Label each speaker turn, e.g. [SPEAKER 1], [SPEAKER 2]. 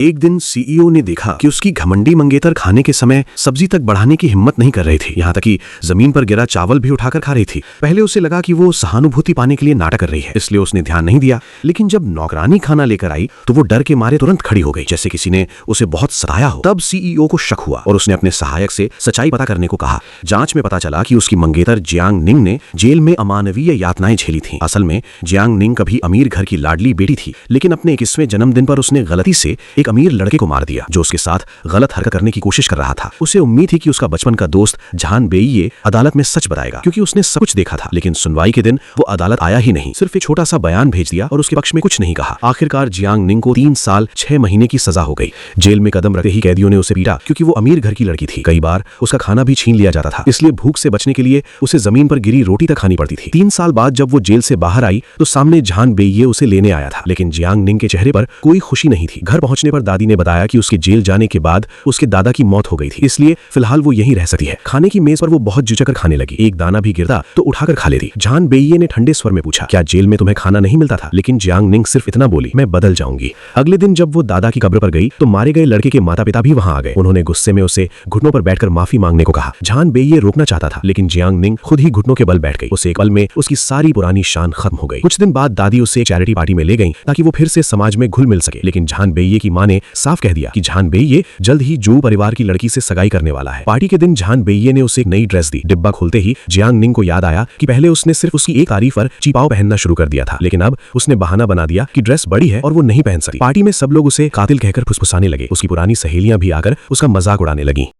[SPEAKER 1] एक दिन सीईओ ने देखा कि उसकी घमंडी मंगेतर खाने के समय सब्जी तक बढ़ाने की हिम्मत नहीं कर रही थी, यहाँ तक कि जमीन पर गिरा चावल भी उठाकर खा रही थी। पहले उसे लगा कि वो सहानुभूति पाने के लिए नाटक कर रही है, इसलिए उसने ध्यान नहीं दिया। लेकिन जब नौकरानी खाना लेकर आई तो वो डर के मारे तुरंत खड़ी हो गई, जैसे किसी ने उसे बहुत सताया हो। तब सीईओ को शक हुआ और उसने अपने सहायक से सच्चाई पता करने को कहा। जांच में पता चला कि उसकी मंगेतर जियांग निंग ने जेल में अमानवीय यातनाएं झेली थीं। असल में जियांग निंग कभी अमीर घर की लाडली बेटी थी, लेकिन अपने 21वें जन्मदिन पर उसने गलती से एक अमीर लड़के को मार दिया जो उसके साथ गलत हरकत करने की कोशिश कर रहा था। उसे उम्मीद थी कि उसका बचपन का दोस्त झान बेइये अदालत में सच बताएगा, क्योंकि उसने सब कुछ देखा था। लेकिन सुनवाई के दिन वो अदालत आया ही नहीं, सिर्फ एक छोटा सा बयान भेज दिया और उसके पक्ष में कुछ नहीं कहा। आखिरकार जियांग निंग को 3 साल 6 महीने की सजा हो गई। जेल में कदम रखते ही कैदियों ने उसे पीटा, क्योंकि वो अमीर घर की लड़की थी। कई बार उसका खाना भी छीन लिया जाता था, इसलिए भूख से बचने के लिए उसे जमीन पर गिरी रोटी तक खानी पड़ती थी। 3 साल बाद जब वो जेल से बाहर आई तो सामने झान बेइये उसे लेने आया था, लेकिन जियांग निंग के चेहरे पर कोई खुशी नहीं थी। घर पहुंचने पर दादी ने बताया कि उसके जेल जाने के बाद उसके दादा की मौत हो गई थी, इसलिए फिलहाल वो यहीं रह सकती है। खाने की मेज पर वो बहुत झुककर खाने लगी। एक दाना भी गिरता तो उठाकर खा लेती। झान बेइये ने ठंडे स्वर में पूछा, क्या जेल में तुम्हें खाना नहीं मिलता था? लेकिन जियांग निंग सिर्फ इतना बोली, मैं बदल जाऊंगी। अगले दिन जब वो दादा की कब्र पर गई तो मारे गए लड़के के माता पिता भी वहां आ गए। उन्होंने गुस्से में उसे घुटनों पर बैठकर माफी मांगने को कहा। झान बेइये रोकना चाहता था, लेकिन जियांग निंग खुद ही घुटनों के बल बैठ गई। उसे एक पल में उसकी सारी पुरानी शान खत्म हो गई। कुछ दिन बाद दादी उसे एक चैरिटी पार्टी में ले गई ताकि वो फिर से समाज में घुल मिल सके, लेकिन झान बेइये की मां ने साफ कह दिया कि झान बेइये जल्द ही जू परिवार की लड़की से सगाई करने वाला है। पार्टी के दिन झान बेइये ने उसे एक नई ड्रेस दी। डिब्बा खोलते ही जियांग निंग को याद आया कि पहले उसने सिर्फ उसकी एक तारीफ पर चिपाव पहनना शुरू कर दिया था, लेकिन अब उसने बहाना बना दिया कि ड्रेस बड़ी है और वो नहीं पहन सकती। पार्टी में सब लोग उसे कातिल कहकर फुसफुसाने लगे। उसकी पुरानी सहेलियां भी आकर उसका मजाक उड़ाने लगी।